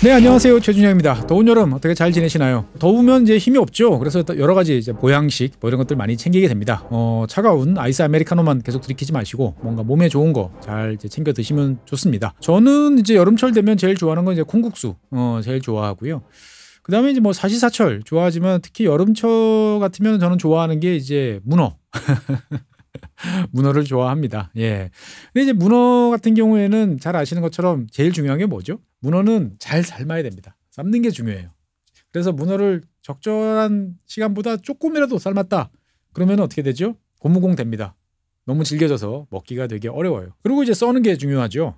네, 안녕하세요. 최준영입니다. 더운 여름 어떻게 잘 지내시나요? 더우면 이제 힘이 없죠. 그래서 여러 가지 이제 보양식 뭐 이런 것들 많이 챙기게 됩니다. 차가운 아이스 아메리카노만 계속 들이키지 마시고 뭔가 몸에 좋은 거 잘 챙겨 드시면 좋습니다. 저는 이제 여름철 되면 제일 좋아하는 건 이제 콩국수 제일 좋아하고요. 그다음에 이제 뭐 사시사철 좋아하지만 특히 여름철 같으면 저는 좋아하는 게 이제 문어. 문어를 좋아합니다. 예. 근데 이제 문어 같은 경우에는 잘 아시는 것처럼 제일 중요한 게 뭐죠? 문어는 잘 삶아야 됩니다. 삶는 게 중요해요. 그래서 문어를 적절한 시간보다 조금이라도 삶았다. 그러면 어떻게 되죠? 고무공 됩니다. 너무 질겨져서 먹기가 되게 어려워요. 그리고 이제 써는 게 중요하죠.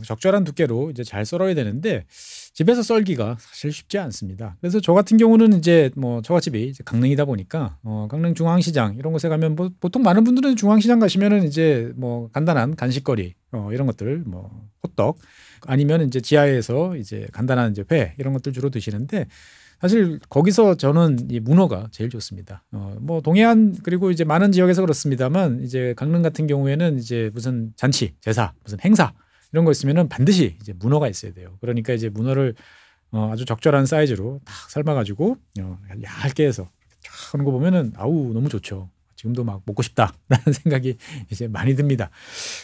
적절한 두께로 이제 잘 썰어야 되는데 집에서 썰기가 사실 쉽지 않습니다. 그래서 저 같은 경우는 이제 뭐 처갓집이 이제 강릉이다 보니까 강릉 중앙시장 이런 곳에 가면 뭐 보통 많은 분들은 중앙시장 가시면은 이제 뭐 간단한 간식거리 이런 것들 뭐 호떡 아니면 이제 지하에서 이제 간단한 이제 회 이런 것들 주로 드시는데 사실 거기서 저는 이 문어가 제일 좋습니다. 뭐 동해안 그리고 이제 많은 지역에서 그렇습니다만 이제 강릉 같은 경우에는 이제 무슨 잔치, 제사, 무슨 행사 이런 거 있으면은 반드시 이제 문어가 있어야 돼요. 그러니까 이제 문어를 아주 적절한 사이즈로 딱 삶아가지고 얇게 해서 쫙 하는 거 보면은 아우 너무 좋죠. 지금도 막 먹고 싶다라는 생각이 이제 많이 듭니다.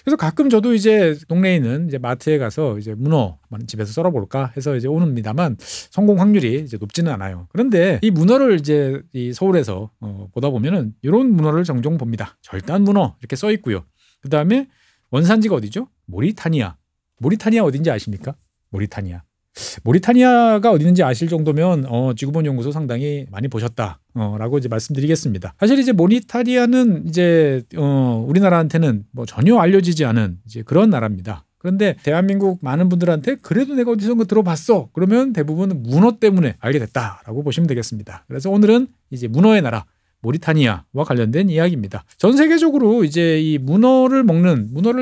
그래서 가끔 저도 이제 동네에 있는 이제 마트에 가서 이제 문어 집에서 썰어볼까 해서 이제 오는입니다만 성공 확률이 이제 높지는 않아요. 그런데 이 문어를 이제 이 서울에서 보다 보면은 이런 문어를 종종 봅니다. 절단 문어 이렇게 써 있고요. 그 다음에 원산지가 어디죠? 모리타니아. 모리타니아 어딘지 아십니까? 모리타니아가 어디 있는지 아실 정도면 지구본 연구소 상당히 많이 보셨다라고 이제 말씀드리겠습니다. 사실 이제 모리타니아는 이제 우리나라한테는 뭐 전혀 알려지지 않은 이제 그런 나라입니다. 그런데 대한민국 많은 분들한테 그래도 내가 어디선가 들어봤어. 그러면 대부분 문어 때문에 알게 됐다라고 보시면 되겠습니다. 그래서 오늘은 이제 문어의 나라 모리타니아와 관련된 이야기입니다. 전 세계적으로 이제 이 문어를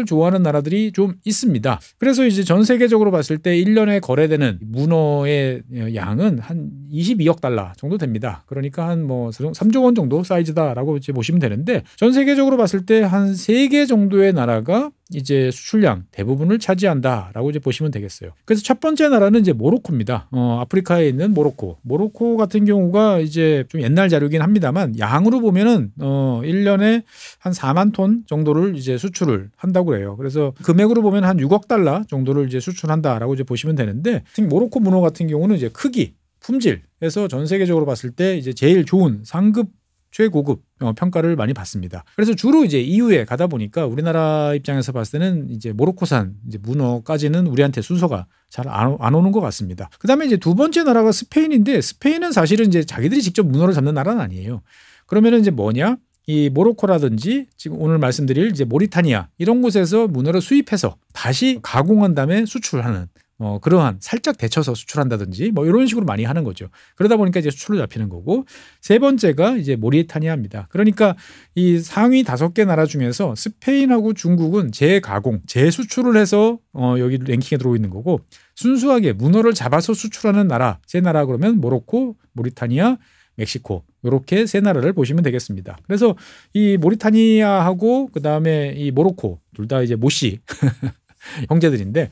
좋아하는 나라들이 좀 있습니다. 그래서 이제 전 세계적으로 봤을 때 1년에 거래되는 문어의 양은 한 22억 달러 정도 됩니다. 그러니까 한 뭐 3조 원 정도 사이즈다라고 이제 보시면 되는데 전 세계적으로 봤을 때 한 3개 정도의 나라가 이제 수출량 대부분을 차지한다라고 이제 보시면 되겠어요. 그래서 첫 번째 나라는 이제 모로코입니다. 아프리카에 있는 모로코. 모로코 같은 경우가 이제 좀 옛날 자료긴 합니다만 양으로 보면은 1년에 한 4만 톤 정도를 이제 수출을 한다고 해요. 그래서 금액으로 보면 한 6억 달러 정도를 이제 수출한다라고 이제 보시면 되는데 모로코 문어 같은 경우는 이제 크기, 품질에서 전 세계적으로 봤을 때 이제 제일 좋은 상급 최고급 평가를 많이 받습니다. 그래서 주로 이제 EU에 가다 보니까 우리나라 입장에서 봤을 때는 이제 모로코산 이제 문어까지는 우리한테 순서가 잘 안 오는 것 같습니다. 그다음에 이제 두 번째 나라가 스페인인데 스페인은 사실은 이제 자기들이 직접 문어를 잡는 나라는 아니에요. 그러면은 이제 뭐냐? 이 모로코라든지 지금 오늘 말씀드릴 이제 모리타니아 이런 곳에서 문어를 수입해서 다시 가공한 다음에 수출하는 그러한 살짝 데쳐서 수출한다든지 뭐 이런 식으로 많이 하는 거죠. 그러다 보니까 이제 수출로 잡히는 거고 세 번째가 이제 모리타니아입니다. 그러니까 이 상위 5개 나라 중에서 스페인하고 중국은 재가공, 재수출을 해서 여기 랭킹에 들어오고 있는 거고 순수하게 문어를 잡아서 수출하는 나라, 세 나라 그러면 모로코, 모리타니아, 멕시코 이렇게 세 나라를 보시면 되겠습니다. 그래서 이 모리타니아하고 그다음에 이 모로코 둘 다 이제 모씨 형제들인데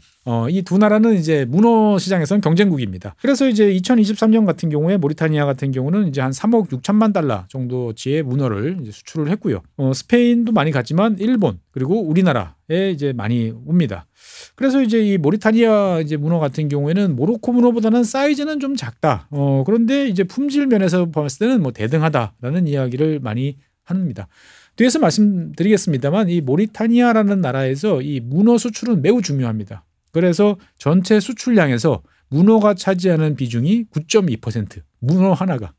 이 두 나라는 이제 문어 시장에서는 경쟁국입니다. 그래서 이제 2023년 같은 경우에 모리타니아 같은 경우는 이제 한 3억 6천만 달러 정도치의 문어를 이제 수출을 했고요. 스페인도 많이 갔지만 일본 그리고 우리나라에 이제 많이 옵니다. 그래서 이제 이 모리타니아 이제 문어 같은 경우에는 모로코 문어보다는 사이즈는 좀 작다. 그런데 이제 품질 면에서 봤을 때는 뭐 대등하다라는 이야기를 많이 합니다. 뒤에서 말씀드리겠습니다만 이 모리타니아라는 나라에서 이 문어 수출은 매우 중요합니다. 그래서 전체 수출량에서 문어가 차지하는 비중이 9.2%. 문어 하나가.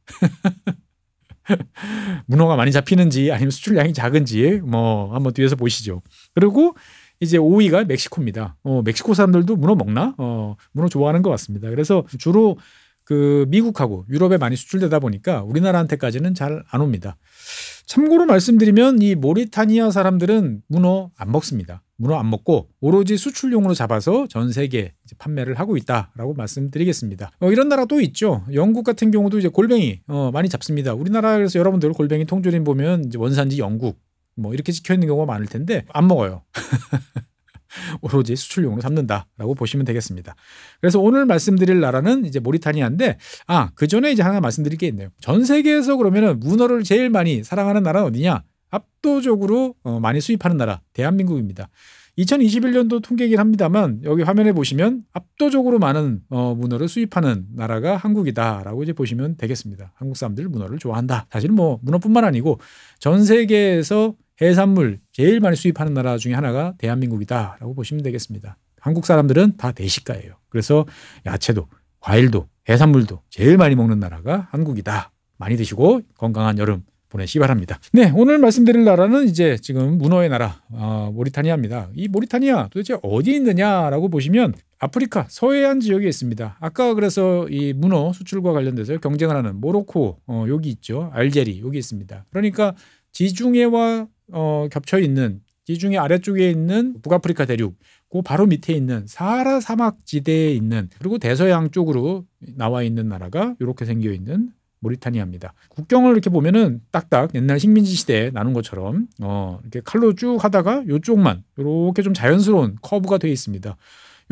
문어가 많이 잡히는지 아니면 수출량이 작은지 뭐 한번 뒤에서 보시죠. 그리고 이제 5위가 멕시코입니다. 멕시코 사람들도 문어 먹나? 문어 좋아하는 것 같습니다. 그래서 주로 그 미국하고 유럽에 많이 수출되다 보니까 우리나라한테까지는 잘 안 옵니다. 참고로 말씀드리면 이 모리타니아 사람들은 문어 안 먹습니다. 문어 안 먹고 오로지 수출용으로 잡아서 전 세계에 이제 판매를 하고 있다라고 말씀드리겠습니다. 이런 나라 또 있죠. 영국 같은 경우도 이제 골뱅이 많이 잡습니다. 우리나라에서 여러분들 골뱅이 통조림 보면 이제 원산지 영국 뭐 이렇게 찍혀 있는 경우가 많을 텐데 안 먹어요. 오로지 수출용으로 삼는다라고 보시면 되겠습니다. 그래서 오늘 말씀드릴 나라는 이제 모리타니아인데, 그 전에 이제 하나 말씀드릴 게 있네요. 전 세계에서 그러면은 문어를 제일 많이 사랑하는 나라는 어디냐? 압도적으로 많이 수입하는 나라, 대한민국입니다. 2021년도 통계이긴 합니다만 여기 화면에 보시면 압도적으로 많은 문어를 수입하는 나라가 한국이다라고 이제 보시면 되겠습니다. 한국 사람들 문어를 좋아한다. 사실 뭐 문어뿐만 아니고 전 세계에서 해산물 제일 많이 수입하는 나라 중에 하나가 대한민국이다라고 보시면 되겠습니다. 한국 사람들은 다 대식가예요. 그래서 야채도 과일도 해산물도 제일 많이 먹는 나라가 한국이다. 많이 드시고 건강한 여름 보내시기 바랍니다. 네, 오늘 말씀드릴 나라는 이제 지금 문어의 나라 모리타니아입니다. 이 모리타니아 도대체 어디 있느냐라고 보시면 아프리카 서해안 지역에 있습니다. 아까 그래서 이 문어 수출과 관련돼서 경쟁을 하는 모로코 여기 있죠. 알제리 여기 있습니다. 그러니까 지중해와 겹쳐 있는 지중해 아래쪽에 있는 북아프리카 대륙 그 바로 밑에 있는 사하라 사막 지대에 있는 그리고 대서양 쪽으로 나와 있는 나라가 이렇게 생겨 있는 모리타니아입니다. 국경을 이렇게 보면은 딱딱 옛날 식민지 시대에 나눈 것처럼 이렇게 칼로 쭉 하다가 이쪽만 이렇게 좀 자연스러운 커브가 되어 있습니다.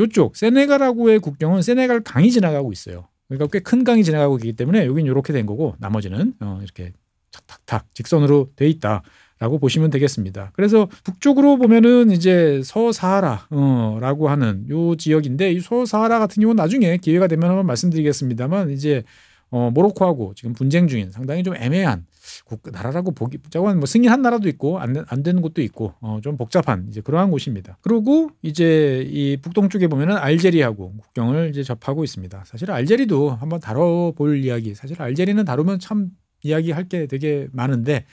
이쪽 세네갈하고의 국경은 세네갈 강이 지나가고 있어요. 그러니까 꽤 큰 강이 지나가고 있기 때문에 여긴 이렇게 된 거고 나머지는 이렇게 탁탁탁 직선으로 돼 있다라고 보시면 되겠습니다. 그래서 북쪽으로 보면은 이제 서사하라라고 하는 요 지역인데 이 서사하라 같은 경우는 나중에 기회가 되면 한번 말씀드리겠습니다만 이제 모로코하고 지금 분쟁 중인 상당히 좀 애매한 나라라고 보기 뭐 승인한 나라도 있고 안 되는 곳도 있고 좀 복잡한 이제 그러한 곳입니다. 그리고 이제 이 북동쪽에 보면은 알제리하고 국경을 이제 접하고 있습니다. 사실 알제리도 한번 다뤄볼 이야기. 사실 알제리는 다루면 참 이야기할 게 되게 많은데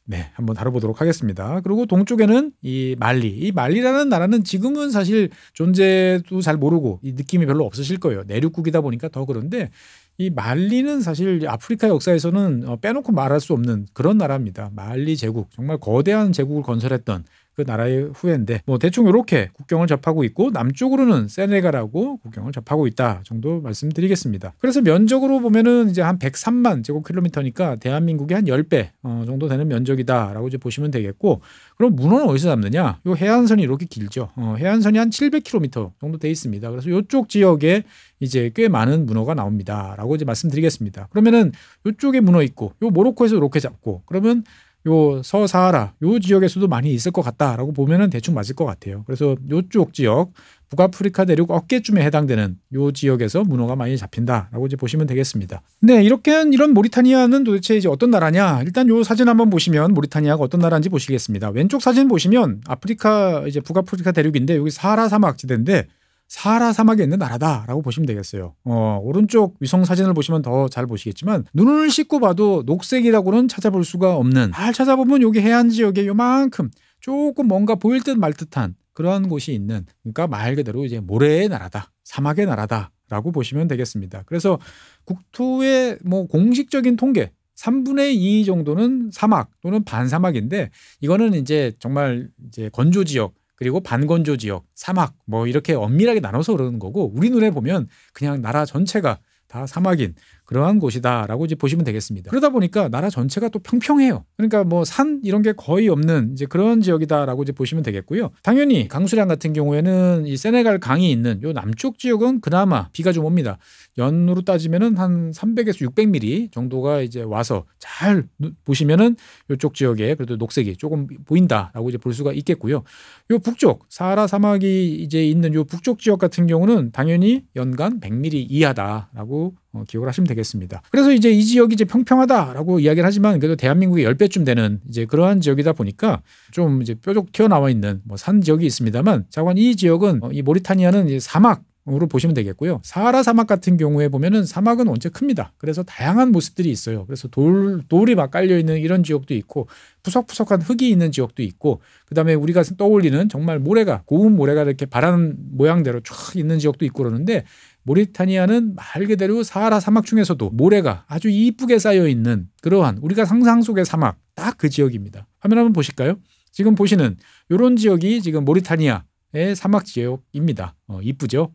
네, 한번 다뤄보도록 하겠습니다. 그리고 동쪽에는 이 말리라는 나라는 지금은 사실 존재도 잘 모르고 이 느낌이 별로 없으실 거예요. 내륙국이다 보니까 더 그런데 이 말리는 사실 아프리카 역사에서는 빼놓고 말할 수 없는 그런 나라입니다. 말리 제국, 정말 거대한 제국을 건설했던 그 나라의 후예인데 뭐 대충 이렇게 국경을 접하고 있고 남쪽으로는 세네갈하고 국경을 접하고 있다 정도 말씀드리겠습니다. 그래서 면적으로 보면은 이제 한 103만 제곱킬로미터니까 대한민국의 한 10배 정도 되는 면적이다라고 이제 보시면 되겠고 그럼 문어는 어디서 잡느냐? 요 해안선이 이렇게 길죠. 해안선이 한 700km 정도 돼 있습니다. 그래서 이쪽 지역에 이제 꽤 많은 문어가 나옵니다라고 이제 말씀드리겠습니다. 그러면은 이쪽에 문어 있고 요 모로코에서 이렇게 잡고 그러면 요 서사하라 요 지역에서도 많이 있을 것 같다라고 보면은 대충 맞을 것 같아요. 그래서 요쪽 지역 북아프리카 대륙 어깨쯤에 해당되는 요 지역에서 문어가 많이 잡힌다라고 이제 보시면 되겠습니다. 네, 이런 모리타니아는 도대체 이제 어떤 나라냐? 일단 요 사진 한번 보시면 모리타니아가 어떤 나라인지 보시겠습니다. 왼쪽 사진 보시면 아프리카 이제 북아프리카 대륙인데 여기 사하라 사막 지대인데 사하라 사막에 있는 나라다라고 보시면 되겠어요. 오른쪽 위성 사진을 보시면 더 잘 보시겠지만 눈을 씻고 봐도 녹색이라고는 찾아볼 수가 없는 잘 찾아보면 여기 해안 지역에 요만큼 조금 뭔가 보일 듯 말 듯한 그러한 곳이 있는 그러니까 말 그대로 이제 모래의 나라다, 사막의 나라다라고 보시면 되겠습니다. 그래서 국토의 뭐 공식적인 통계 3분의 2 정도는 사막 또는 반사막인데 이거는 이제 정말 이제 건조 지역 그리고 반건조 지역, 사막 뭐 이렇게 엄밀하게 나눠서 그러는 거고 우리 눈에 보면 그냥 나라 전체가 다 사막인 그러한 곳이다라고 이제 보시면 되겠습니다. 그러다 보니까 나라 전체가 또 평평해요. 그러니까 뭐 산 이런 게 거의 없는 이제 그런 지역이다라고 이제 보시면 되겠고요. 당연히 강수량 같은 경우에는 이 세네갈 강이 있는 요 남쪽 지역은 그나마 비가 좀 옵니다. 연으로 따지면은 한 300에서 600mm 정도가 이제 와서 잘 보시면은 요쪽 지역에 그래도 녹색이 조금 보인다라고 이제 볼 수가 있겠고요. 요 북쪽 사하라 사막이 이제 있는 요 북쪽 지역 같은 경우는 당연히 연간 100mm 이하다라고 기억을 하시면 되겠습니다. 그래서 이제 이 지역이 이제 평평하다라고 이야기를 하지만 그래도 대한민국의 10배쯤 되는 이제 그러한 지역이다 보니까 좀 이제 뾰족 튀어나와 있는 뭐 산 지역이 있습니다만 자관 이 지역은 이 모리타니아는 이제 사막으로 보시면 되겠고요. 사하라 사막 같은 경우에 보면은 사막은 원체 큽니다. 그래서 다양한 모습들이 있어요. 그래서 돌이 막 깔려 있는 이런 지역도 있고 푸석푸석한 흙이 있는 지역도 있고 그다음에 우리가 떠올리는 정말 모래가 고운 모래가 이렇게 바람 모양대로 쫙 있는 지역도 있고 그러는데 모리타니아는 말 그대로 사하라 사막 중에서도 모래가 아주 이쁘게 쌓여 있는 그러한 우리가 상상 속의 사막 딱 그 지역입니다. 화면 한번 보실까요? 지금 보시는 이런 지역이 지금 모리타니아의 사막 지역입니다. 이쁘죠?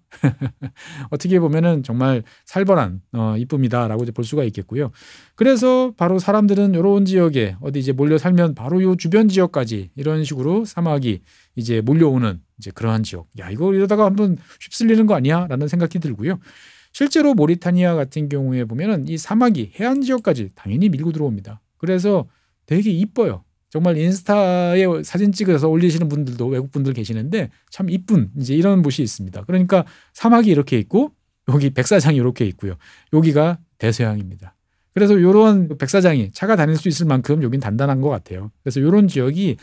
어떻게 보면은 정말 살벌한 이쁨이다라고 이제 볼 수가 있겠고요. 그래서 바로 사람들은 이런 지역에 어디 이제 몰려 살면 바로 요 주변 지역까지 이런 식으로 사막이 이제 몰려오는 이제 그러한 지역. 야, 이거 이러다가 한번 휩쓸리는 거 아니야?라는 생각이 들고요. 실제로 모리타니아 같은 경우에 보면은 이 사막이 해안 지역까지 당연히 밀고 들어옵니다. 그래서 되게 이뻐요. 정말 인스타에 사진 찍어서 올리시는 분들도 외국 분들 계시는데 참 이쁜 이제 이런 곳이 있습니다. 그러니까 사막이 이렇게 있고 여기 백사장이 이렇게 있고요. 여기가 대서양입니다. 그래서 이런 백사장이 차가 다닐 수 있을 만큼 여긴 단단한 것 같아요. 그래서 이런 지역이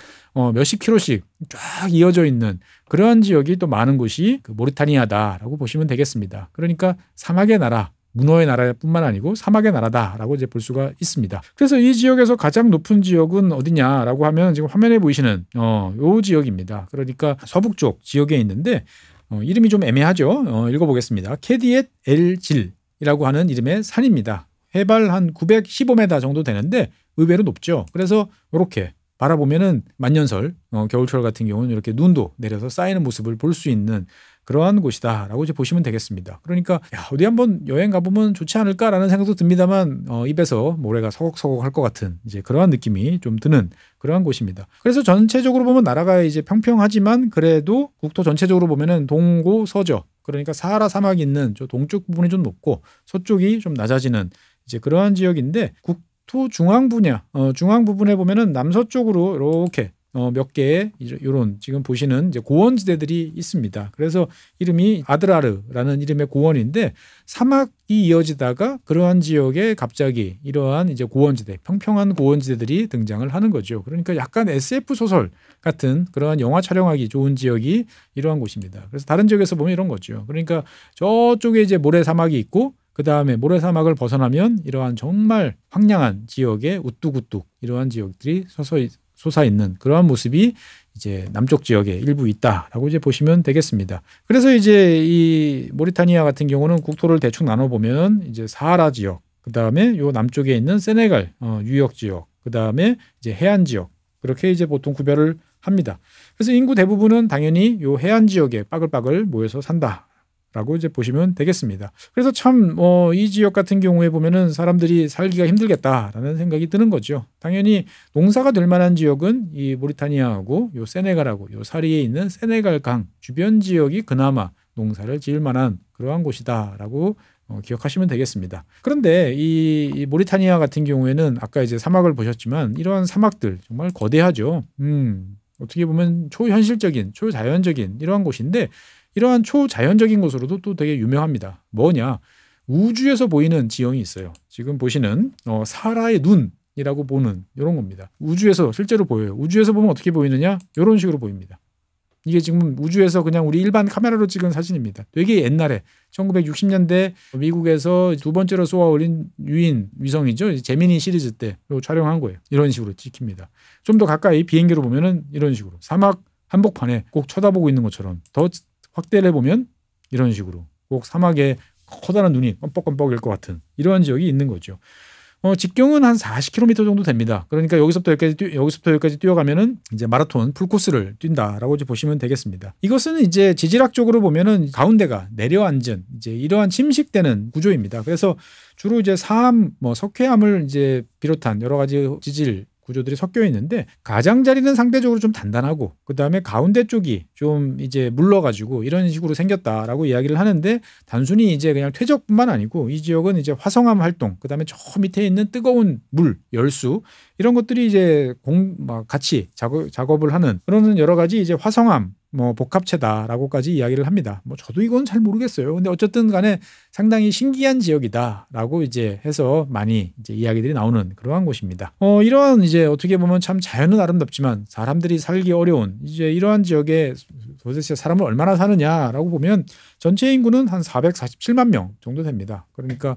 몇십 킬로씩 쫙 이어져 있는 그러한 지역이 또 많은 곳이 그 모리타니아다라고 보시면 되겠습니다. 그러니까 사막의 나라, 문어의 나라뿐만 아니고 사막의 나라다라고 이제 볼 수가 있습니다. 그래서 이 지역에서 가장 높은 지역은 어디냐라고 하면 지금 화면에 보이시는 요 지역입니다. 그러니까 서북쪽 지역에 있는데 이름이 좀 애매하죠. 읽어보겠습니다. 캐디엣 엘질이라고 하는 이름의 산입니다. 해발 한 915m 정도 되는데 의외로 높죠. 그래서 이렇게 바라보면은 만년설, 겨울철 같은 경우는 이렇게 눈도 내려서 쌓이는 모습을 볼 수 있는 그러한 곳이다라고 이제 보시면 되겠습니다. 그러니까 야, 어디 한번 여행 가보면 좋지 않을까라는 생각도 듭니다만 입에서 모래가 서걱서걱 할 것 같은 이제 그러한 느낌이 좀 드는 그러한 곳입니다. 그래서 전체적으로 보면 나라가 이제 평평하지만 그래도 국토 전체적으로 보면은 동고서저, 그러니까 사하라 사막이 있는 저 동쪽 부분이 좀 높고 서쪽이 좀 낮아지는 이제 그러한 지역인데 국토 중앙 분야, 중앙 부분에 보면은 남서쪽으로 이렇게 몇 개의 이런 지금 보시는 이제 고원지대들이 있습니다. 그래서 이름이 아드라르라는 이름의 고원인데 사막이 이어지다가 그러한 지역에 갑자기 이러한 이제 고원지대, 평평한 고원지대들이 등장을 하는 거죠. 그러니까 약간 SF 소설 같은 그러한 영화 촬영하기 좋은 지역이 이러한 곳입니다. 그래서 다른 지역에서 보면 이런 거죠. 그러니까 저쪽에 이제 모래사막이 있고 그 다음에 모래사막을 벗어나면 이러한 정말 황량한 지역에 우뚝우뚝 이러한 지역들이 서서히 솟아있는 그러한 모습이 이제 남쪽 지역에 일부 있다라고 이제 보시면 되겠습니다. 그래서 이제 이 모리타니아 같은 경우는 국토를 대충 나눠보면 이제 사하라 지역, 그 다음에 요 남쪽에 있는 세네갈 유역 지역, 그 다음에 이제 해안 지역, 그렇게 이제 보통 구별을 합니다. 그래서 인구 대부분은 당연히 요 해안 지역에 빠글빠글 모여서 산다. 라고 이제 보시면 되겠습니다. 그래서 참 이 지역 같은 경우에 보면은 사람들이 살기가 힘들겠다라는 생각이 드는 거죠. 당연히 농사가 될 만한 지역은 이 모리타니아하고 요 세네갈하고 요 사리에 있는 세네갈 강 주변 지역이 그나마 농사를 지을 만한 그러한 곳이다라고 기억하시면 되겠습니다. 그런데 이 모리타니아 같은 경우에는 아까 이제 사막을 보셨지만 이러한 사막들 정말 거대하죠. 어떻게 보면 초현실적인, 초자연적인 이러한 곳인데 이러한 초자연적인 곳으로도 또 되게 유명합니다. 뭐냐? 우주에서 보이는 지형이 있어요. 지금 보시는 사하라의 눈이라고 보는 이런 겁니다. 우주에서 실제로 보여요. 우주에서 보면 어떻게 보이느냐? 이런 식으로 보입니다. 이게 지금 우주에서 그냥 우리 일반 카메라로 찍은 사진입니다. 되게 옛날에 1960년대 미국에서 두 번째로 쏘아 올린 유인 위성이죠. 제미니 시리즈 때 촬영한 거예요. 이런 식으로 찍힙니다. 좀 더 가까이 비행기로 보면은 이런 식으로 사막 한복판에 꼭 쳐다보고 있는 것처럼 더 확대를 해보면 이런 식으로 꼭 사막에 커다란 눈이 껌뻑껌뻑일 것 같은 이러한 지역이 있는 거죠. 직경은 한 40km 정도 됩니다. 그러니까 여기서부터 여기까지 뛰어가면은 이제 마라톤 풀코스를 뛴다라고 이제 보시면 되겠습니다. 이것은 이제 지질학적으로 보면은 가운데가 내려앉은 이제 이러한 침식되는 구조입니다. 그래서 주로 이제 사암, 석회암을 이제 비롯한 여러 가지 지질 구조들이 섞여 있는데 가장자리는 상대적으로 좀 단단하고 그 다음에 가운데 쪽이 좀 이제 물러가지고 이런 식으로 생겼다라고 이야기를 하는데 단순히 이제 그냥 퇴적뿐만 아니고 이 지역은 이제 화성암 활동 그 다음에 저 밑에 있는 뜨거운 물 열수 이런 것들이 이제 같이 작업을 하는 그러는 여러 가지 이제 화성암 복합체다라고까지 이야기를 합니다. 저도 이건 잘 모르겠어요. 근데 어쨌든 간에 상당히 신기한 지역이다라고 이제 해서 많이 이제 이야기들이 나오는 그러한 곳입니다. 이러한 이제 어떻게 보면 참 자연은 아름답지만 사람들이 살기 어려운 이제 이러한 지역에 도대체 사람을 얼마나 사느냐라고 보면 전체 인구는 한 447만 명 정도 됩니다. 그러니까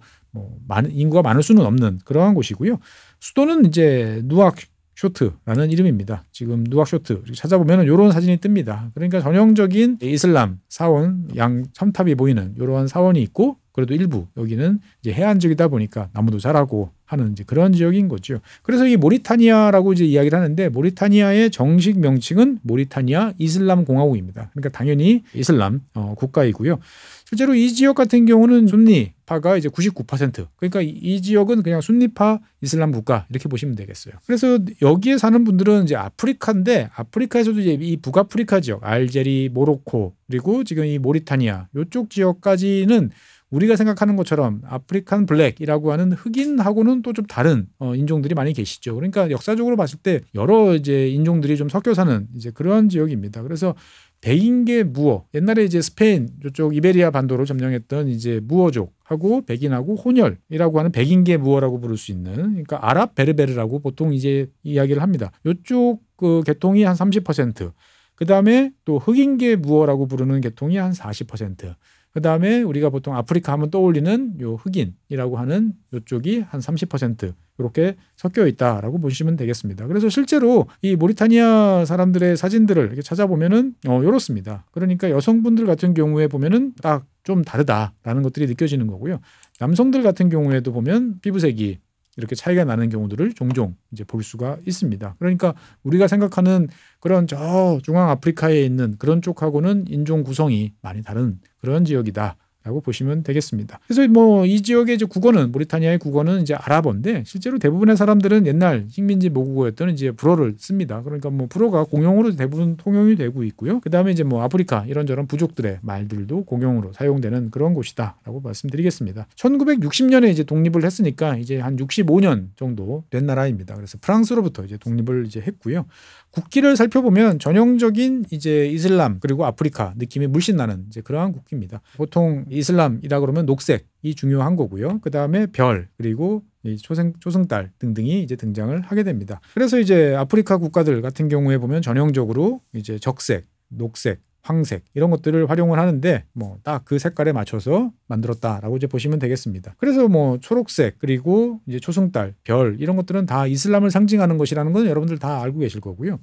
인구가 많을 수는 없는 그러한 곳이고요. 수도는 이제 누악쇼트라는 이름입니다. 지금 누악쇼트 찾아보면 이런 사진이 뜹니다. 그러니까 전형적인 이슬람 사원 양 첨탑이 보이는 이러한 사원이 있고 그래도 일부 여기는 이제 해안 지역이다 보니까 나무도 자라고 하는 이제 그런 지역인 거죠. 그래서 이 모리타니아라고 이제 이야기를 하는데 모리타니아의 정식 명칭은 모리타니아 이슬람 공화국입니다. 그러니까 당연히 이슬람 국가이고요. 실제로 이 지역 같은 경우는 순니파가 이제 99%. 그러니까 이 지역은 그냥 순니파 이슬람 국가 이렇게 보시면 되겠어요. 그래서 여기에 사는 분들은 이제 아프리카인데 아프리카에서도 이제 이 북아프리카 지역, 알제리, 모로코 그리고 지금 이 모리타니아 이쪽 지역까지는 우리가 생각하는 것처럼 아프리칸 블랙이라고 하는 흑인하고는 또 좀 다른 인종들이 많이 계시죠. 그러니까 역사적으로 봤을 때 여러 이제 인종들이 좀 섞여 사는 이제 그런 지역입니다. 그래서 백인계 무어, 옛날에 이제 스페인 이쪽 이베리아 반도를 점령했던 이제 무어족하고 백인하고 혼혈이라고 하는 백인계 무어라고 부를 수 있는, 그러니까 아랍 베르베르라고 보통 이제 이야기를 합니다. 이쪽 그 계통이 한 30%, 그 다음에 또 흑인계 무어라고 부르는 계통이 한 40%. 그 다음에 우리가 보통 아프리카 하면 떠올리는 요 흑인이라고 하는 요쪽이 한 30% 이렇게 섞여 있다라고 보시면 되겠습니다. 그래서 실제로 이 모리타니아 사람들의 사진들을 이렇게 찾아보면은 이렇습니다. 그러니까 여성분들 같은 경우에 보면은 딱 좀 다르다라는 것들이 느껴지는 거고요. 남성들 같은 경우에도 보면 피부색이 이렇게 차이가 나는 경우들을 종종 이제 볼 수가 있습니다. 그러니까 우리가 생각하는 그런 저 중앙 아프리카에 있는 그런 쪽하고는 인종 구성이 많이 다른 그런 지역이다라고 보시면 되겠습니다. 그래서 뭐 이 지역의 이제 국어는 모리타니아의 국어는 이제 아랍어인데 실제로 대부분의 사람들은 옛날 식민지 모국어였던 이제 불어를 씁니다. 그러니까 뭐 불어가 공용으로 대부분 통용이 되고 있고요. 그다음에 이제 뭐 아프리카 이런저런 부족들의 말들도 공용으로 사용되는 그런 곳이다라고 말씀드리겠습니다. 1960년에 이제 독립을 했으니까 이제 한 65년 정도 된 나라입니다. 그래서 프랑스로부터 이제 독립을 이제 했고요. 국기를 살펴보면 전형적인 이제 이슬람 그리고 아프리카 느낌이 물씬 나는 이제 그러한 국기입니다. 보통 이슬람이라 그러면 녹색이 중요한 거고요. 그 다음에 별 그리고 이 초승달 등등이 이제 등장을 하게 됩니다. 그래서 이제 아프리카 국가들 같은 경우에 보면 전형적으로 이제 적색, 녹색, 황색 이런 것들을 활용을 하는데 뭐 딱 그 색깔에 맞춰서 만들었다라고 이제 보시면 되겠습니다. 그래서 뭐 초록색 그리고 이제 초승달, 별 이런 것들은 다 이슬람을 상징하는 것이라는 건 여러분들 다 알고 계실 거고요.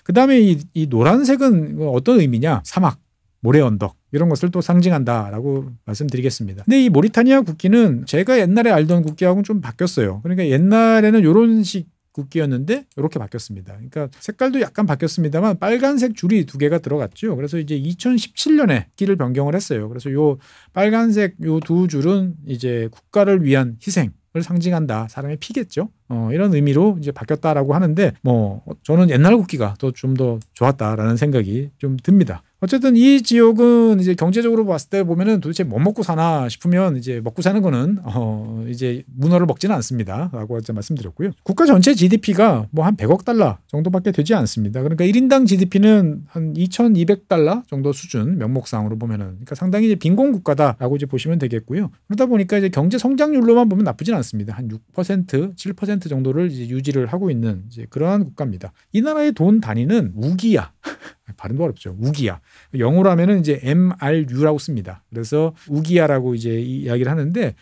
그 다음에 이 노란색은 어떤 의미냐? 사막, 모래 언덕 이런 것을 또 상징한다라고 말씀드리겠습니다. 근데 이 모리타니아 국기는 제가 옛날에 알던 국기하고는 좀 바뀌었어요. 그러니까 옛날에는 이런 식 국기였는데 이렇게 바뀌었습니다. 그러니까 색깔도 약간 바뀌었습니다만 빨간색 줄이 2개가 들어갔죠. 그래서 이제 2017년에 국기를 변경을 했어요. 그래서 요 빨간색 요 2줄은 이제 국가를 위한 희생을 상징한다. 사람의 피겠죠. 이런 의미로 이제 바뀌었다라고 하는데 뭐 저는 옛날 국기가 좀 더 좋았다라는 생각이 좀 듭니다. 어쨌든 이 지역은 이제 경제적으로 봤을 때 보면은 도대체 뭐 먹고 사나 싶으면 이제 먹고 사는 거는 이제 문어를 먹지는 않습니다라고 이제 말씀드렸고요. 국가 전체 GDP가 뭐 한 100억 달러 정도밖에 되지 않습니다. 그러니까 1인당 GDP는 한 2,200달러 정도 수준 명목상으로 보면은 그러니까 상당히 이제 빈곤 국가다라고 이제 보시면 되겠고요. 그러다 보니까 이제 경제 성장률로만 보면 나쁘진 않습니다. 한 6%, 7% 정도를 이제 유지를 하고 있는 이제 그러한 국가입니다. 이 나라의 돈 단위는 우기야. 발음도 어렵죠. 우기야. 영어로 하면은 이제 MRU라고 씁니다. 그래서 우기야라고 이제 이야기를 하는데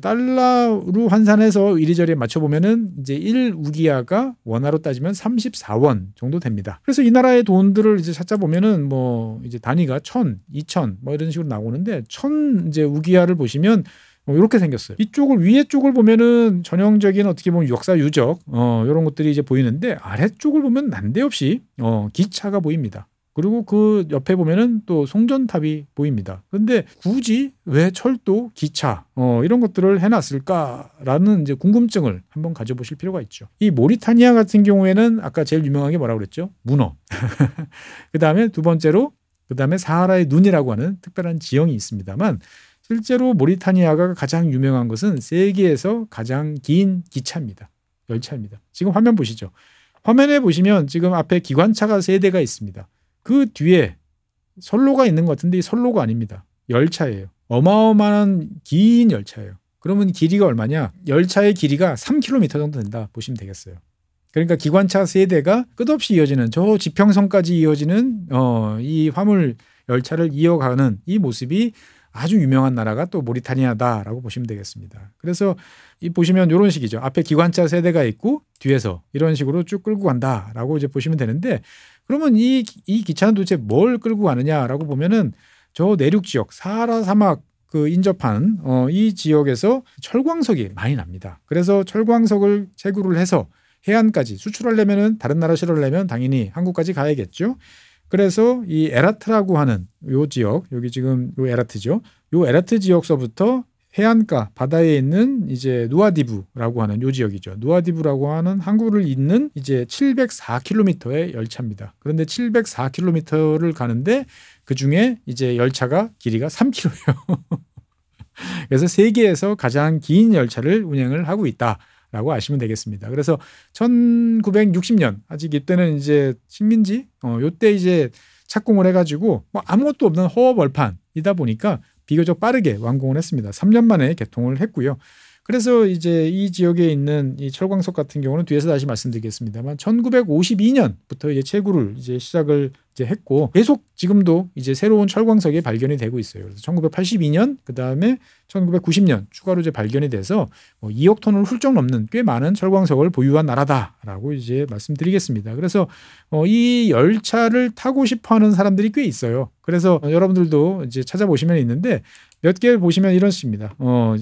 달러로 환산해서 이리저리 맞춰보면은 이제 1우기야가 원화로 따지면 34원 정도 됩니다. 그래서 이 나라의 돈들을 이제 찾아보면은 뭐 이제 단위가 1,000, 2,000 뭐 이런 식으로 나오는데 1,000 이제 우기야를 보시면 이렇게 생겼어요. 이쪽을 위에 쪽을 보면은 전형적인 어떻게 보면 역사 유적 이런 것들이 이제 보이는데 아래쪽을 보면 난데없이 기차가 보입니다. 그리고 그 옆에 보면은 또 송전탑이 보입니다. 그런데 굳이 왜 철도, 기차 이런 것들을 해놨을까라는 이제 궁금증을 한번 가져보실 필요가 있죠. 이 모리타니아 같은 경우에는 아까 제일 유명한 게 뭐라고 그랬죠? 문어. 그 다음에 두 번째로 그 다음에 사하라의 눈이라고 하는 특별한 지형이 있습니다만 실제로 모리타니아가 가장 유명한 것은 세계에서 가장 긴 기차입니다. 열차입니다. 지금 화면 보시죠. 화면에 보시면 지금 앞에 기관차가 3대가 있습니다. 그 뒤에 선로가 있는 것 같은데 이 선로가 아닙니다. 열차예요. 어마어마한 긴 열차예요. 그러면 길이가 얼마냐? 열차의 길이가 3km 정도 된다 보시면 되겠어요. 그러니까 기관차 3대가 끝없이 이어지는 저 지평선까지 이어지는 이 화물 열차를 이어가는 이 모습이 아주 유명한 나라가 또 모리타니아다라고 보시면 되겠습니다. 그래서 이 보시면 이런 식이죠. 앞에 기관차 3대가 있고 뒤에서 이런 식으로 쭉 끌고 간다라고 이제 보시면 되는데 그러면 이 기차는 도대체 뭘 끌고 가느냐라고 보면은 저 내륙 지역 사하라 사막 그 인접한 이 지역에서 철광석이 많이 납니다. 그래서 철광석을 채굴을 해서 해안까지 수출하려면은 다른 나라 실으려면 당연히 한국까지 가야겠죠. 그래서 이 에라트라고 하는 요 지역, 여기 지금 요 에라트죠. 요 에라트 지역서부터 해안가 바다에 있는 이제 누아디부라고 하는 요 지역이죠. 누아디부라고 하는 항구를 잇는 이제 704km의 열차입니다. 그런데 704km를 가는데 그 중에 이제 열차가 길이가 3km예요. 그래서 세계에서 가장 긴 열차를 운행을 하고 있다라고 아시면 되겠습니다. 그래서 1960년 아직 이때는 이제 식민지 요때 이제 착공을 해가지고 뭐 아무것도 없는 허허벌판이다 보니까 비교적 빠르게 완공을 했습니다. 3년 만에 개통을 했고요. 그래서 이제 이 지역에 있는 이 철광석 같은 경우는 뒤에서 다시 말씀드리겠습니다만 1952년부터 이제 채굴을 이제 시작을 이제 했고 계속 지금도 이제 새로운 철광석이 발견이 되고 있어요. 그래서 1982년 그다음에 1990년 추가로 이제 발견이 돼서 2억 톤을 훌쩍 넘는 꽤 많은 철광석을 보유한 나라다라고 이제 말씀드리겠습니다. 그래서 이 열차를 타고 싶어하는 사람들이 꽤 있어요. 그래서 여러분들도 이제 찾아보시면 있는데 몇 개 보시면 이런 식입니다.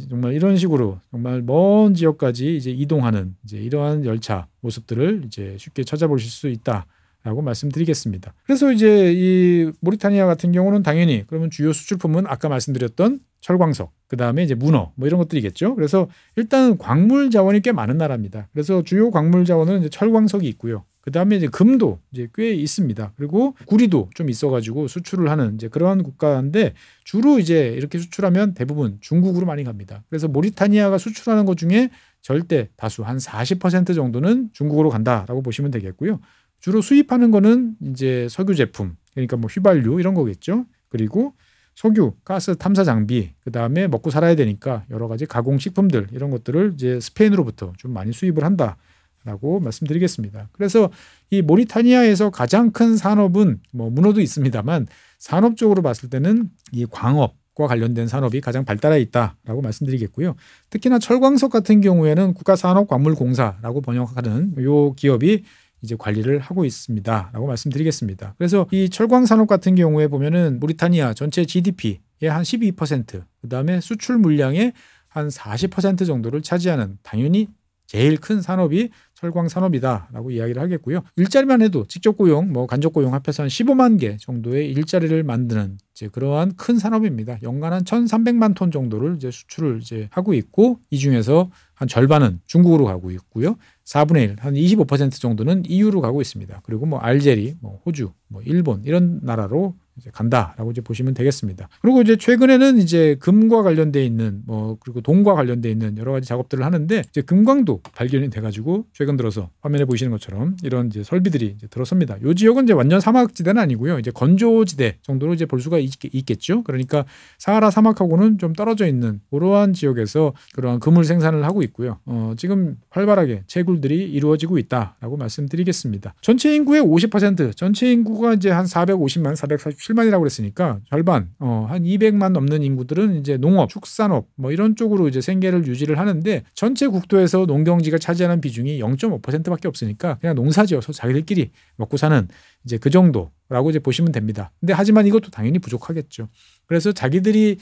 정말 이런 식으로 정말 먼 지역까지 이제 이동하는 이제 이러한 열차 모습들을 이제 쉽게 찾아보실 수 있다라고 말씀드리겠습니다. 그래서 이제 이 모리타니아 같은 경우는 당연히 그러면 주요 수출품은 아까 말씀드렸던 철광석, 그 다음에 이제 문어 뭐 이런 것들이겠죠. 그래서 일단 광물 자원이 꽤 많은 나라입니다. 그래서 주요 광물 자원은 이제 철광석이 있고요. 그 다음에 이제 금도 이제 꽤 있습니다. 그리고 구리도 좀 있어가지고 수출을 하는 이제 그러한 국가인데 주로 이제 이렇게 수출하면 대부분 중국으로 많이 갑니다. 그래서 모리타니아가 수출하는 것 중에 절대 다수 한 40% 정도는 중국으로 간다라고 보시면 되겠고요. 주로 수입하는 거는 이제 석유 제품, 그러니까 뭐 휘발유 이런 거겠죠. 그리고 석유, 가스 탐사 장비, 그 다음에 먹고 살아야 되니까 여러 가지 가공 식품들 이런 것들을 이제 스페인으로부터 좀 많이 수입을 한다라고 말씀드리겠습니다. 그래서 이 모리타니아에서 가장 큰 산업은 뭐 문어도 있습니다만 산업적으로 봤을 때는 이 광업과 관련된 산업이 가장 발달해 있다라고 말씀드리겠고요. 특히나 철광석 같은 경우에는 국가산업광물공사라고 번역하는 이 기업이 이제 관리를 하고 있습니다라고 말씀드리겠습니다. 그래서 이 철광 산업 같은 경우에 보면은 모리타니아 전체 GDP의 한 12%, 그다음에 수출 물량의 한 40% 정도를 차지하는 당연히 제일 큰 산업이 철광 산업이다라고 이야기를 하겠고요. 일자리만 해도 직접 고용, 뭐 간접 고용 합해서 한 15만 개 정도의 일자리를 만드는 이제 그러한 큰 산업입니다. 연간 한 1,300만 톤 정도를 이제 수출을 이제 하고 있고 이 중에서 한 절반은 중국으로 가고 있고요. 4분의 1, 한 25% 정도는 EU로 가고 있습니다. 그리고 뭐 알제리, 뭐 호주, 뭐 일본 이런 나라로 이제 간다라고 이제 보시면 되겠습니다. 그리고 이제 최근에는 이제 금과 관련돼 있는 뭐 그리고 동과 관련돼 있는 여러 가지 작업들을 하는데 이제 금광도 발견이 돼가지고 최근 들어서 화면에 보시는 것처럼 이런 이제 설비들이 이제 들어섭니다. 이 지역은 이제 완전 사막지대는 아니고요. 이제 건조지대 정도로 이제 볼 수가 있겠죠. 그러니까 사하라 사막하고는 좀 떨어져 있는 그러한 지역에서 그러한 금을 생산을 하고 있고요. 지금 활발하게 채굴들이 이루어지고 있다라고 말씀드리겠습니다. 전체 인구의 50%, 전체 인구가 이제 한 450만, 447만이라고 그랬으니까 절반, 한 200만 넘는 인구들은 이제 농업, 축산업 뭐 이런 쪽으로 이제 생계를 유지를 하는데 전체 국토에서 농경지가 차지하는 비중이 0.5%밖에 없으니까 그냥 농사지어서 자기들끼리 먹고 사는 이제 그 정도라고 이제 보시면 됩니다. 근데 하지만 이것도 당연히 부족하겠죠. 그래서 자기들이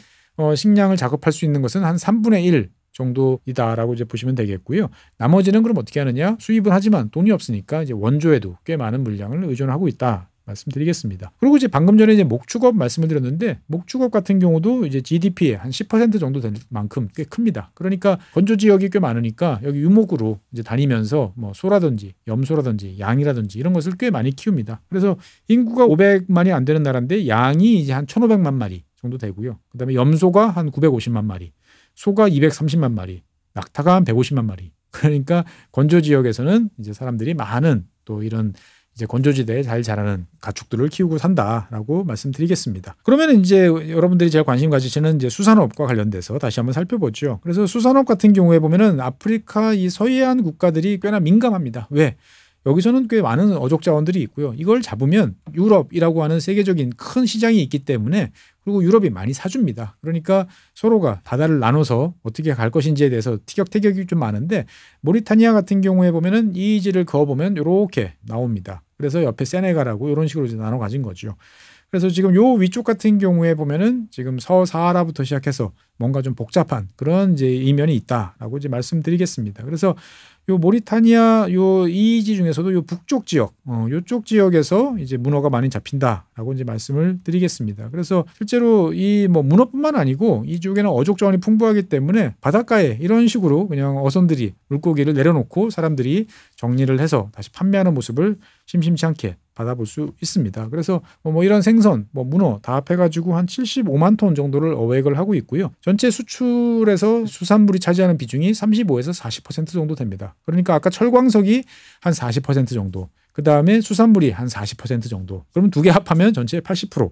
식량을 작업할 수 있는 것은 한 3분의 1 정도이다라고 이제 보시면 되겠고요. 나머지는 그럼 어떻게 하느냐? 수입은 하지만 돈이 없으니까 이제 원조에도 꽤 많은 물량을 의존하고 있다. 말씀드리겠습니다. 그리고 이제 방금 전에 이제 목축업 말씀을 드렸는데 목축업 같은 경우도 이제 GDP의 한 10% 정도 될 만큼 꽤 큽니다. 그러니까 건조 지역이 꽤 많으니까 여기 유목으로 이제 다니면서 뭐 소라든지 염소라든지 양이라든지 이런 것을 꽤 많이 키웁니다. 그래서 인구가 500만이 안 되는 나라인데 양이 이제 한 1,500만 마리 정도 되고요. 그다음에 염소가 한 950만 마리, 소가 230만 마리, 낙타가 한 150만 마리. 그러니까 건조 지역에서는 이제 사람들이 많은 또 이런 이제 건조지대에 잘 자라는 가축들을 키우고 산다라고 말씀드리겠습니다. 그러면 이제 여러분들이 제일 관심 가지시는 이제 수산업과 관련돼서 다시 한번 살펴보죠. 그래서 수산업 같은 경우에 보면은 아프리카 이 서해안 국가들이 꽤나 민감합니다. 왜? 여기서는 꽤 많은 어족 자원들이 있고요. 이걸 잡으면 유럽이라고 하는 세계적인 큰 시장이 있기 때문에 그리고 유럽이 많이 사줍니다. 그러니까 서로가 바다를 나눠서 어떻게 갈 것인지에 대해서 티격태격이 좀 많은데 모리타니아 같은 경우에 보면은 이지를 그어보면 이렇게 나옵니다. 그래서 옆에 세네갈하고 이런 식으로 이제 나눠 가진 거죠. 그래서 지금 요 위쪽 같은 경우에 보면은 지금 서사하라부터 시작해서 뭔가 좀 복잡한 그런 이제 이면이 있다라고 이제 말씀드리겠습니다. 그래서 요 모리타니아 요 이지 중에서도 요 북쪽 지역, 요쪽 지역에서 이제 문어가 많이 잡힌다라고 이제 말씀을 드리겠습니다. 그래서 실제로 이 뭐 문어뿐만 아니고 이쪽에는 어족 자원이 풍부하기 때문에 바닷가에 이런 식으로 그냥 어선들이 물고기를 내려놓고 사람들이 정리를 해서 다시 판매하는 모습을 심심치 않게 받아볼 수 있습니다. 그래서 뭐 이런 생선, 뭐 문어 다 합해가지고 한 75만 톤 정도를 어획을 하고 있고요. 전체 수출에서 수산물이 차지하는 비중이 35에서 40% 정도 됩니다. 그러니까 아까 철광석이 한 40% 정도, 그 다음에 수산물이 한 40% 정도. 그러면 두 개 합하면 전체 80%.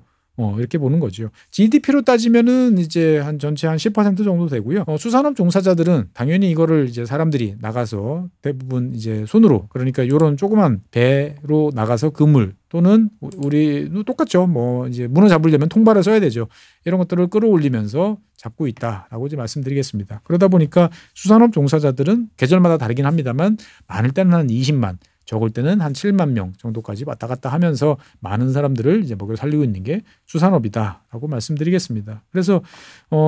이렇게 보는 거죠. GDP로 따지면은 이제 한 전체 한 10% 정도 되고요. 수산업 종사자들은 당연히 이거를 이제 사람들이 나가서 대부분 이제 손으로, 그러니까 이런 조그만 배로 나가서 그물 또는 우리도 똑같죠. 뭐 이제 문어 잡으려면 통발을 써야 되죠. 이런 것들을 끌어올리면서 잡고 있다라고 이제 말씀드리겠습니다. 그러다 보니까 수산업 종사자들은 계절마다 다르긴 합니다만 많을 때는 한 20만, 적을 때는 한 7만 명 정도까지 왔다 갔다 하면서 많은 사람들을 이제 먹여 살리고 있는 게 수산업이다라고 말씀드리겠습니다. 그래서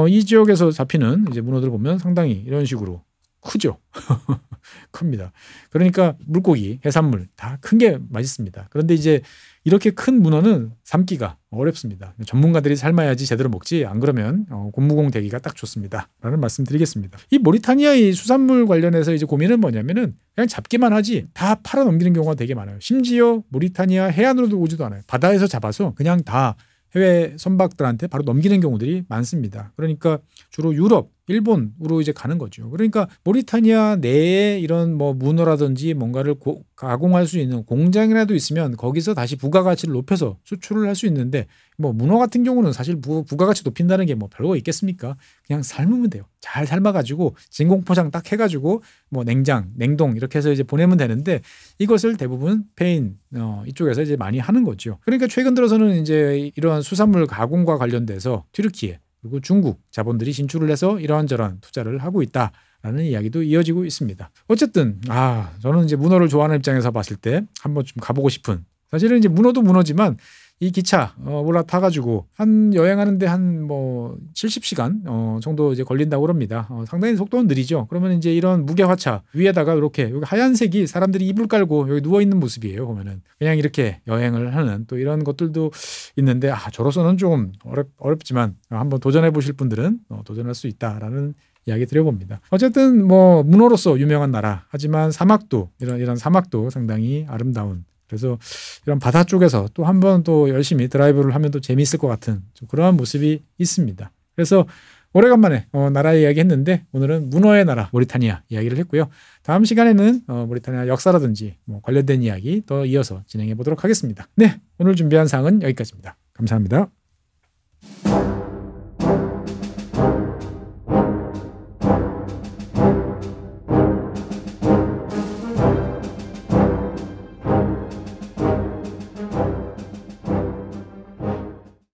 이 지역에서 잡히는 이제 문어들 보면 상당히 이런 식으로 크죠. 큽니다. 그러니까 물고기, 해산물 다 큰 게 맛있습니다. 그런데 이제 이렇게 큰 문어는 삶기가 어렵습니다. 전문가들이 삶아야지 제대로 먹지, 안 그러면 곤무공 되기가 딱 좋습니다. 라는 말씀 드리겠습니다. 이 모리타니아의 수산물 관련해서 이제 고민은 뭐냐면은 그냥 잡기만 하지 다 팔아 넘기는 경우가 되게 많아요. 심지어 모리타니아 해안으로도 오지도 않아요. 바다에서 잡아서 그냥 다 해외 선박들한테 바로 넘기는 경우들이 많습니다. 그러니까 주로 유럽, 일본으로 이제 가는 거죠. 그러니까 모리타니아 내에 이런 뭐 문어라든지 뭔가를 가공할 수 있는 공장이라도 있으면 거기서 다시 부가가치를 높여서 수출을 할 수 있는데, 뭐 문어 같은 경우는 사실 부가가치 높인다는 게 뭐 별거 있겠습니까? 그냥 삶으면 돼요. 잘 삶아가지고 진공포장 딱 해가지고 뭐 냉장, 냉동 이렇게 해서 이제 보내면 되는데, 이것을 대부분 스페인 이쪽에서 이제 많이 하는 거죠. 그러니까 최근 들어서는 이제 이러한 수산물 가공과 관련돼서 튀르키예 그리고 중국 자본들이 진출을 해서 이러한저러한 투자를 하고 있다라는 이야기도 이어지고 있습니다. 어쨌든 저는 이제 문어를 좋아하는 입장에서 봤을 때 한번 좀 가보고 싶은, 사실은 이제 문어도 문어지만 이 기차 올라타가지고 한 여행하는데 한 뭐 70시간 정도 이제 걸린다고 합니다. 상당히 속도는 느리죠. 그러면 이제 이런 무게화차 위에다가 이렇게 여기 하얀색이 사람들이 이불 깔고 여기 누워 있는 모습이에요. 보면은 그냥 이렇게 여행을 하는 또 이런 것들도 있는데, 저로서는 좀 어렵지만 한번 도전해 보실 분들은 도전할 수 있다라는 이야기 드려봅니다. 어쨌든 뭐 문어로서 유명한 나라, 하지만 사막도 이런 사막도 상당히 아름다운, 그래서 이런 바다 쪽에서 또 한 번 또 열심히 드라이브를 하면 또 재미있을 것 같은 좀 그러한 모습이 있습니다. 그래서 오래간만에 나라 이야기 했는데, 오늘은 문어의 나라 모리타니아 이야기를 했고요. 다음 시간에는 모리타니아 역사라든지 뭐 관련된 이야기 더 이어서 진행해 보도록 하겠습니다. 네, 오늘 준비한 사항은 여기까지입니다. 감사합니다.